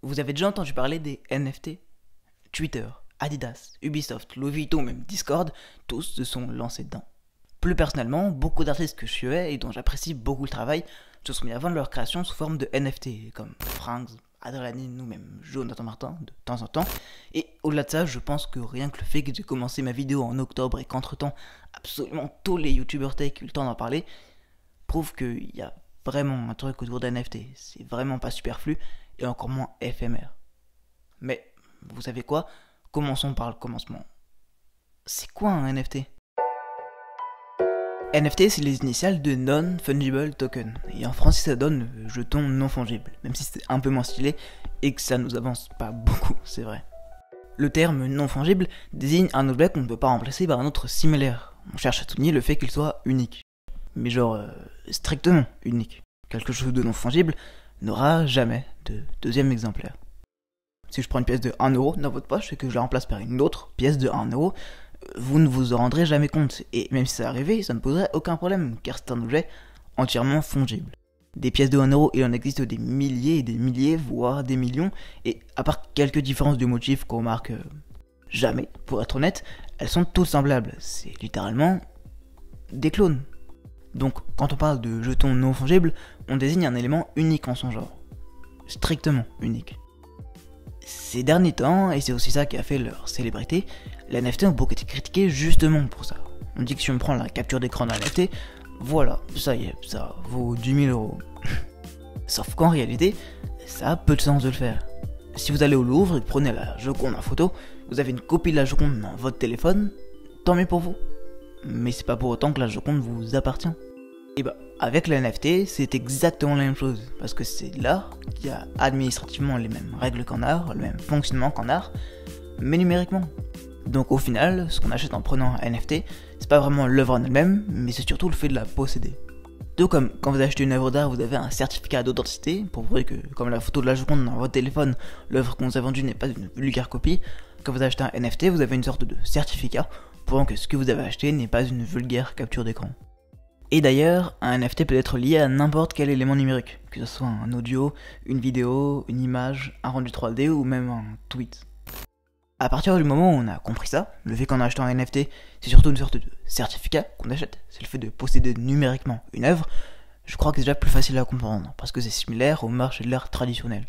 Vous avez déjà entendu parler des NFT? Twitter, Adidas, Ubisoft, Louis Vuitton, même Discord, tous se sont lancés dedans. Plus personnellement, beaucoup d'artistes que je suivais et dont j'apprécie beaucoup le travail se sont mis à vendre leur création sous forme de NFT, comme Franks, Adrenaline ou même Jonathan Martin de temps en temps. Et au-delà de ça, je pense que rien que le fait que j'ai commencé ma vidéo en octobre et qu'entre-temps, absolument tous les youtubeurs tech ont eu le temps d'en parler, prouve qu'il y a vraiment un truc autour d'un NFT. C'est vraiment pas superflu et encore moins éphémère. Mais, vous savez quoi? Commençons par le commencement. C'est quoi un NFT? NFT, c'est les initiales de Non-Fungible Token, et en français ça donne jeton non fongible, même si c'est un peu moins stylé et que ça nous avance pas beaucoup, c'est vrai. Le terme non fongible désigne un objet qu'on ne peut pas remplacer par un autre similaire. On cherche à souligner le fait qu'il soit unique. Mais genre, strictement unique. Quelque chose de non fongible n'aura jamais de deuxième exemplaire. Si je prends une pièce de 1€ dans votre poche et que je la remplace par une autre pièce de 1€, vous ne vous en rendrez jamais compte, et même si ça arrivait, ça ne poserait aucun problème, car c'est un objet entièrement fongible. Des pièces de 1€, il en existe des milliers et des milliers, voire des millions, et à part quelques différences de motifs qu'on remarque jamais, pour être honnête, elles sont toutes semblables, c'est littéralement des clones. Donc quand on parle de jetons non fongibles, on désigne un élément unique en son genre, strictement unique. Ces derniers temps, et c'est aussi ça qui a fait leur célébrité, les NFT ont beaucoup été critiqués justement pour ça. On dit que si on prend la capture d'écran d'un NFT, voilà, ça y est, ça vaut 10 000 €. Sauf qu'en réalité, ça a peu de sens de le faire. Si vous allez au Louvre et que prenez la Joconde en photo, vous avez une copie de la Joconde dans votre téléphone, tant mieux pour vous. Mais c'est pas pour autant que la Joconde vous appartient. Et bah, avec les NFT, c'est exactement la même chose, parce que c'est de l'art qui a administrativement les mêmes règles qu'en art, le même fonctionnement qu'en art, mais numériquement. Donc au final, ce qu'on achète en prenant un NFT, c'est pas vraiment l'œuvre en elle-même, mais c'est surtout le fait de la posséder. Tout comme quand vous achetez une œuvre d'art, vous avez un certificat d'authenticité, pour prouver que, comme la photo de la Joconde dans votre téléphone, l'œuvre qu'on vous a vendue n'est pas une vulgaire copie. Quand vous achetez un NFT, vous avez une sorte de certificat, prouvant que ce que vous avez acheté n'est pas une vulgaire capture d'écran. Et d'ailleurs, un NFT peut être lié à n'importe quel élément numérique, que ce soit un audio, une vidéo, une image, un rendu 3D ou même un tweet. À partir du moment où on a compris ça, le fait qu'en achetant un NFT, c'est surtout une sorte de certificat qu'on achète, c'est le fait de posséder numériquement une œuvre, je crois que c'est déjà plus facile à comprendre, parce que c'est similaire au marché de l'art traditionnel.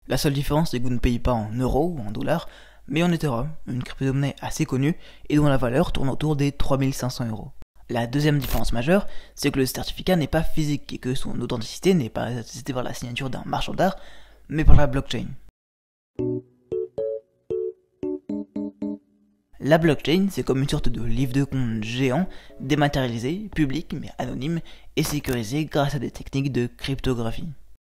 La seule différence, c'est que vous ne payez pas en euros ou en dollars, mais en Ethereum, une crypto-monnaie assez connue et dont la valeur tourne autour des 3500 €. La deuxième différence majeure, c'est que le certificat n'est pas physique et que son authenticité n'est pas attestée par la signature d'un marchand d'art, mais par la blockchain. La blockchain, c'est comme une sorte de livre de compte géant, dématérialisé, public mais anonyme et sécurisé grâce à des techniques de cryptographie.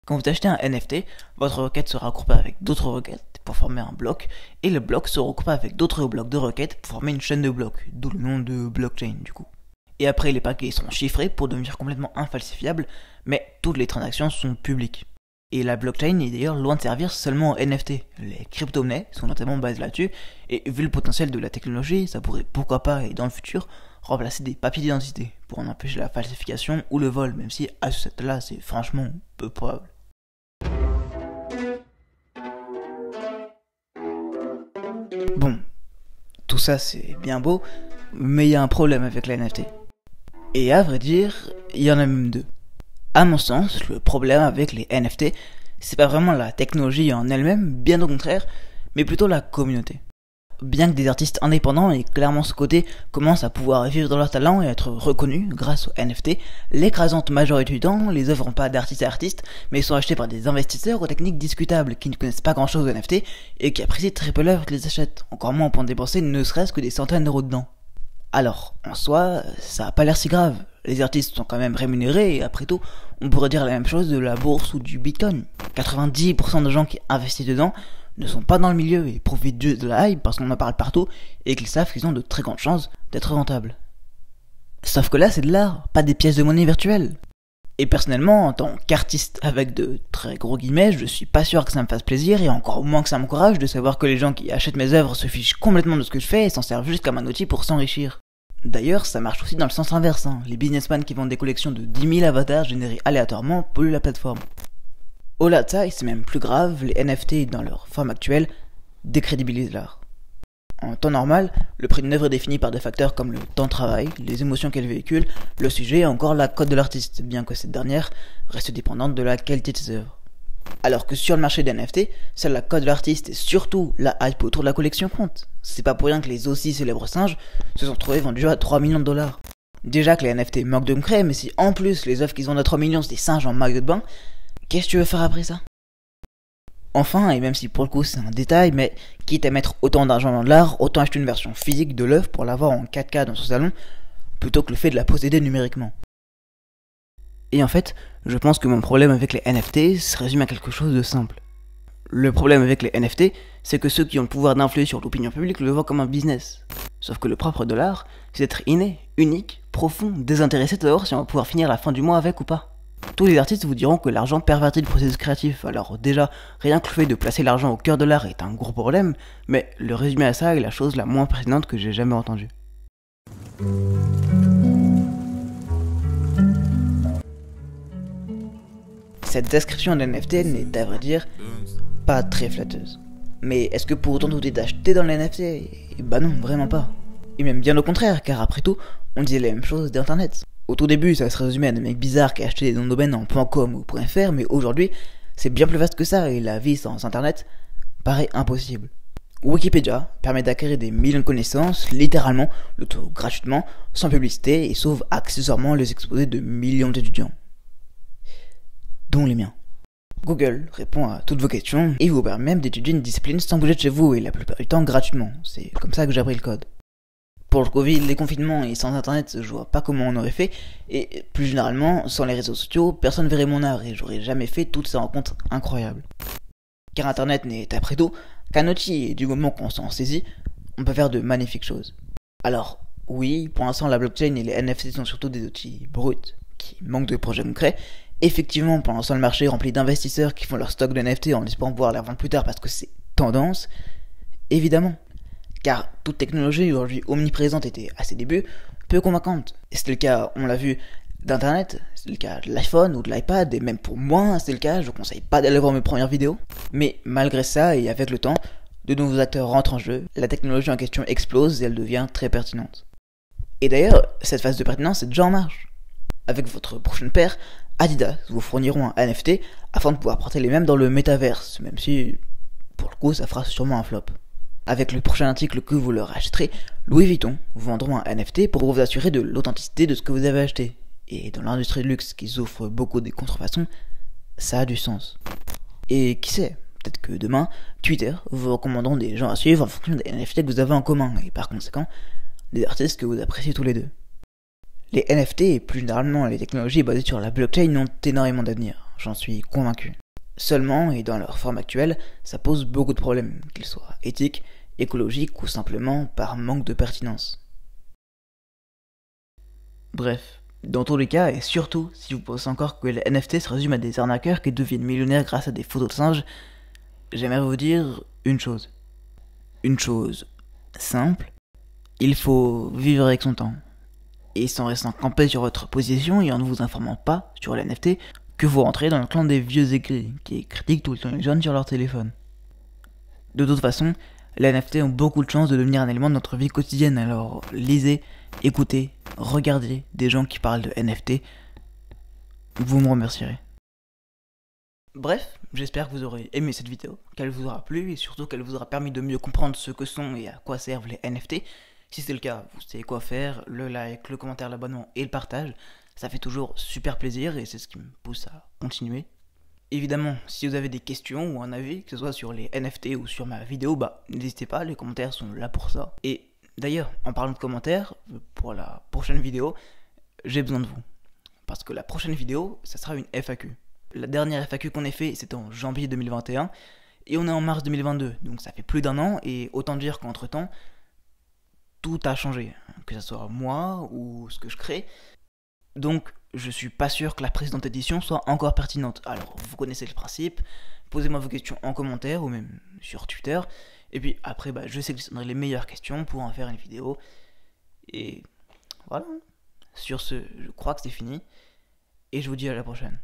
Quand vous achetez un NFT, votre requête sera regroupée avec d'autres requêtes pour former un bloc, et le bloc se regroupe avec d'autres blocs de requêtes pour former une chaîne de blocs, d'où le nom de blockchain du coup. Et après, les paquets sont chiffrés pour devenir complètement infalsifiables, mais toutes les transactions sont publiques. Et la blockchain est d'ailleurs loin de servir seulement aux NFT. Les crypto-monnaies sont notamment basées là-dessus, et vu le potentiel de la technologie, ça pourrait pourquoi pas, et dans le futur, remplacer des papiers d'identité, pour en empêcher la falsification ou le vol, même si à ce stade-là, c'est franchement peu probable. Bon, tout ça c'est bien beau, mais il y a un problème avec les NFT. Et à vrai dire, il y en a même deux. À mon sens, le problème avec les NFT, c'est pas vraiment la technologie en elle-même, bien au contraire, mais plutôt la communauté. Bien que des artistes indépendants aient clairement ce côté commencent à pouvoir vivre dans leur talent et être reconnus grâce aux NFT, l'écrasante majorité du temps, les œuvres n'ont pas d'artiste à artiste, mais sont achetées par des investisseurs aux techniques discutables qui ne connaissent pas grand chose aux NFT et qui apprécient très peu l'œuvre qu'ils les achètent, encore moins pour dépenser ne serait-ce que des centaines d'euros dedans. Alors, en soi, ça a pas l'air si grave. Les artistes sont quand même rémunérés et après tout, on pourrait dire la même chose de la bourse ou du bitcoin. 90% de gens qui investissent dedans ne sont pas dans le milieu et profitent juste de la hype parce qu'on en parle partout et qu'ils savent qu'ils ont de très grandes chances d'être rentables. Sauf que là, c'est de l'art, pas des pièces de monnaie virtuelles. Et personnellement, en tant qu'artiste avec de très gros guillemets, je suis pas sûr que ça me fasse plaisir et encore moins que ça m'encourage de savoir que les gens qui achètent mes œuvres se fichent complètement de ce que je fais et s'en servent juste comme un outil pour s'enrichir. D'ailleurs, ça marche aussi dans le sens inverse, Les businessmen qui vendent des collections de 10 000 avatars générés aléatoirement polluent la plateforme. Au-delà de ça, et c'est même plus grave, les NFT dans leur forme actuelle décrédibilisent l'art. En temps normal, le prix d'une œuvre est défini par des facteurs comme le temps de travail, les émotions qu'elle véhicule, le sujet et encore la cote de l'artiste, bien que cette dernière reste dépendante de la qualité de ses œuvres. Alors que sur le marché des NFT, seule la cote de l'artiste et surtout la hype autour de la collection compte. C'est pas pour rien que les aussi célèbres singes se sont trouvés vendus à 3 millions de dollars. Déjà que les NFT manquent de concret, mais si en plus les œuvres qu'ils vendent à 3 millions c'est des singes en maillot de bain, qu'est-ce que tu veux faire après ça? Enfin, et même si pour le coup c'est un détail, mais quitte à mettre autant d'argent dans de l'art, autant acheter une version physique de l'œuvre pour l'avoir en 4K dans son salon, plutôt que le fait de la posséder numériquement. Et en fait, je pense que mon problème avec les NFT se résume à quelque chose de simple. Le problème avec les NFT, c'est que ceux qui ont le pouvoir d'influer sur l'opinion publique le voient comme un business. Sauf que le propre de l'art, c'est d'être inné, unique, profond, désintéressé de savoir si on va pouvoir finir la fin du mois avec ou pas. Tous les artistes vous diront que l'argent pervertit le processus créatif, alors déjà, rien que le fait de placer l'argent au cœur de l'art est un gros problème, mais le résumé à ça est la chose la moins pertinente que j'ai jamais entendue. Cette description d'un NFT n'est, à vrai dire, pas très flatteuse. Mais est-ce que pour autant tout est acheté dans les NFT? Bah non, vraiment pas. Et même bien au contraire, car après tout, on disait les mêmes choses d'internet. Au tout début, ça se résumait à des mecs bizarres qui achetaient des noms de domaine en .com ou .fr, mais aujourd'hui, c'est bien plus vaste que ça, et la vie sans internet paraît impossible. Wikipédia permet d'acquérir des millions de connaissances, littéralement, le tout gratuitement, sans publicité, et sauve accessoirement les exposés de millions d'étudiants. Dont les miens. Google répond à toutes vos questions, et vous permet même d'étudier une discipline sans bouger de chez vous, et la plupart du temps gratuitement. C'est comme ça que j'ai appris le code. Pour le Covid, les confinements et sans internet, je vois pas comment on aurait fait, et plus généralement, sans les réseaux sociaux, personne verrait mon art et j'aurais jamais fait toutes ces rencontres incroyables. Car internet n'est après tout qu'un outil et du moment qu'on s'en saisit, on peut faire de magnifiques choses. Alors, oui, pour l'instant la blockchain et les NFT sont surtout des outils bruts, qui manquent de projets concrets. Effectivement, pour l'instant le marché est rempli d'investisseurs qui font leur stock de NFT en espérant pouvoir les vendre plus tard parce que c'est tendance, évidemment. Car toute technologie aujourd'hui omniprésente était à ses débuts peu convaincante. Et c'était le cas, on l'a vu, d'internet, c'est le cas de l'iPhone ou de l'iPad, et même pour moi c'est le cas, je vous conseille pas d'aller voir mes premières vidéos. Mais malgré ça, et avec le temps, de nouveaux acteurs rentrent en jeu, la technologie en question explose et elle devient très pertinente. Et d'ailleurs, cette phase de pertinence est déjà en marche. Avec votre prochaine paire, Adidas vous fourniront un NFT afin de pouvoir porter les mêmes dans le métaverse, même si, pour le coup, ça fera sûrement un flop. Avec le prochain article que vous leur achèterez, Louis Vuitton vous vendront un NFT pour vous assurer de l'authenticité de ce que vous avez acheté. Et dans l'industrie de luxe qui souffre beaucoup des contrefaçons, ça a du sens. Et qui sait, peut-être que demain, Twitter vous recommanderont des gens à suivre en fonction des NFT que vous avez en commun, et par conséquent, des artistes que vous appréciez tous les deux. Les NFT et plus généralement les technologies basées sur la blockchain ont énormément d'avenir, j'en suis convaincu. Seulement, et dans leur forme actuelle, ça pose beaucoup de problèmes, qu'ils soient éthiques, écologiques ou simplement par manque de pertinence. Bref, dans tous les cas, et surtout si vous pensez encore que les NFT se résument à des arnaqueurs qui deviennent millionnaires grâce à des photos de singes, j'aimerais vous dire une chose. Une chose simple, il faut vivre avec son temps. Et sans restant campé sur votre position et en ne vous informant pas sur les NFT, que vous rentrez dans le clan des vieux aigris qui critiquent tout le temps les jeunes sur leur téléphone. De toute façon, les NFT ont beaucoup de chances de devenir un élément de notre vie quotidienne, alors lisez, écoutez, regardez des gens qui parlent de NFT, vous me remercierez. Bref, j'espère que vous aurez aimé cette vidéo, qu'elle vous aura plu et surtout qu'elle vous aura permis de mieux comprendre ce que sont et à quoi servent les NFT. Si c'est le cas, vous savez quoi faire, le like, le commentaire, l'abonnement et le partage, ça fait toujours super plaisir et c'est ce qui me pousse à continuer. Évidemment, si vous avez des questions ou un avis, que ce soit sur les NFT ou sur ma vidéo, n'hésitez pas, les commentaires sont là pour ça. Et d'ailleurs, en parlant de commentaires, pour la prochaine vidéo, j'ai besoin de vous. Parce que la prochaine vidéo, ça sera une FAQ. La dernière FAQ qu'on ait fait, c'était en janvier 2021, et on est en mars 2022, donc ça fait plus d'un an, et autant dire qu'entre temps, tout a changé, que ce soit moi ou ce que je crée. Donc je suis pas sûr que la précédente édition soit encore pertinente. Alors vous connaissez le principe, posez-moi vos questions en commentaire ou même sur Twitter. Et puis après je sélectionnerai les meilleures questions pour en faire une vidéo. Et voilà. Sur ce, je crois que c'est fini. Et je vous dis à la prochaine.